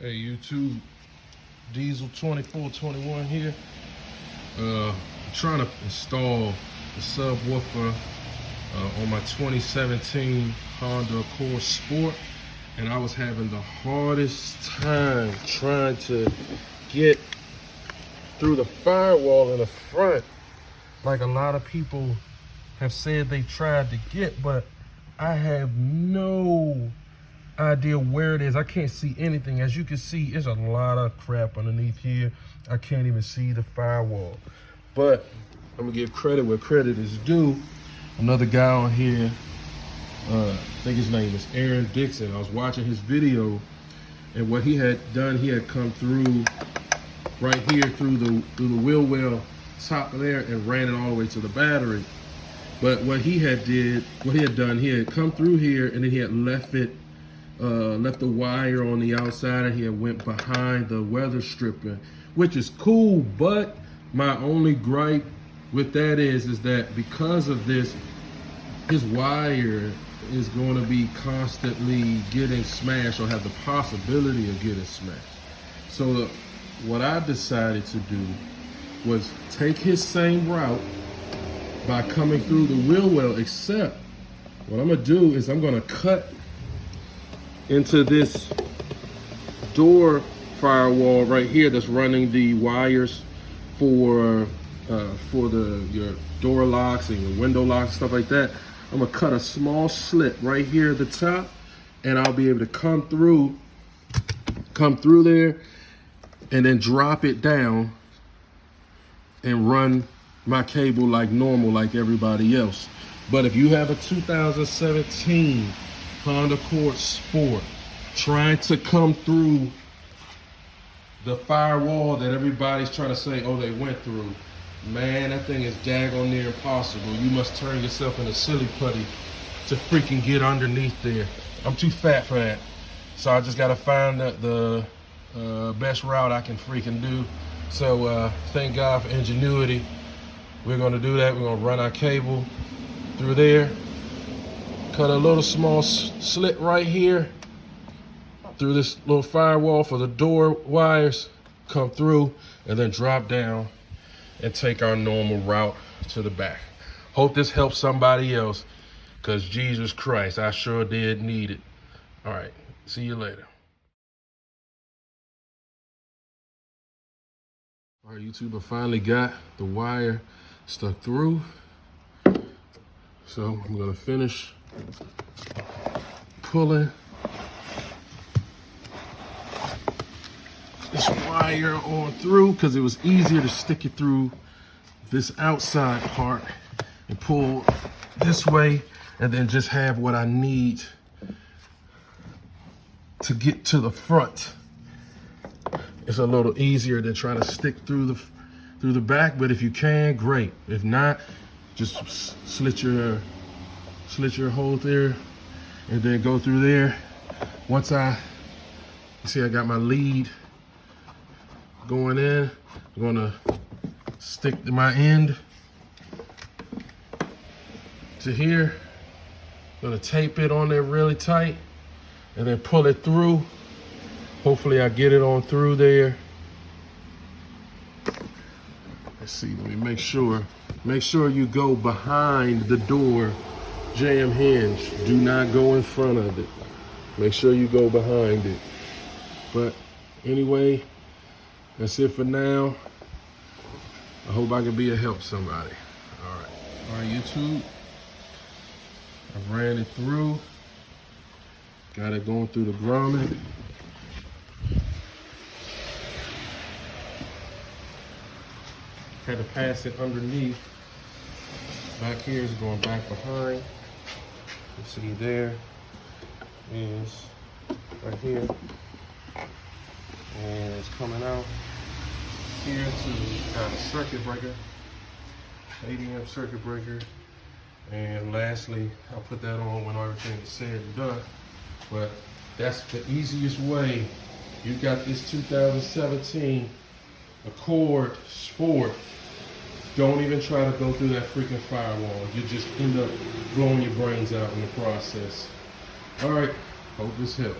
Hey YouTube, Diesel 2421 here. I'm trying to install the subwoofer on my 2017 Honda Accord Sport, and I was having the hardest time trying to get through the firewall in the front, like a lot of people have said they tried to get, but I have no idea where it is. I can't see anything. As you can see, there's a lot of crap underneath here. I can't even see the firewall. But I'm gonna give credit where credit is due. Another guy on here, I think his name is Aaron Dixon. I was watching his video, and what he had done, he had come through right here through the wheel well top of there and ran it all the way to the battery. But what he had done, he had come through here and then he had left the wire on the outside, and he had went behind the weather stripping, which is cool. But my only gripe with that is that because of this, his wire is going to be constantly getting smashed or have the possibility of getting smashed. So what I decided to do was take his same route by coming through the wheel well, except what I'm gonna do is I'm gonna cut into this door firewall right here that's running the wires for your door locks and your window locks, stuff like that. I'm gonna cut a small slit right here at the top, and I'll be able to come through there and then drop it down and run my cable like normal, like everybody else. But if you have a 2017 Honda Accord Sport trying to come through the firewall that everybody's trying to say, oh, they went through, man, that thing is daggone near impossible. You must turn yourself into silly putty to freaking get underneath there. I'm too fat for that. So I just gotta find the best route I can freaking do. So thank God for ingenuity. We're gonna do that. We're gonna run our cable through there, cut a little small slit right here through this little firewall for the door wires, come through, and then drop down and take our normal route to the back. Hope this helps somebody else, because Jesus Christ, I sure did need it. All right, see you later. All right, YouTube, I finally got the wire stuck through. So I'm gonna finish pulling this wire on through, because it was easier to stick it through this outside part and pull this way, and then just have what I need to get to the front. It's a little easier than trying to stick through the back, but if you can, great. If not, just slit your hole there and then go through there. Once you see I got my lead going in, I'm gonna stick my end to here. I'm gonna tape it on there really tight and then pull it through. Hopefully I get it on through there. Let's see, let me make sure. Make sure you go behind the door jam hinge. Do not go in front of it. Make sure you go behind it. But anyway, that's it for now. I hope I can be a help to somebody. All right, YouTube. I ran it through. Got it going through the grommet. Had to pass it underneath. Back here is going back behind. You see there is right here. And it's coming out here to a circuit breaker, 80 amp circuit breaker. And lastly, I'll put that on when everything is said and done. But that's the easiest way. You got this 2017 Accord Sport. Don't even try to go through that freaking firewall. You just end up blowing your brains out in the process. All right, hope this helps.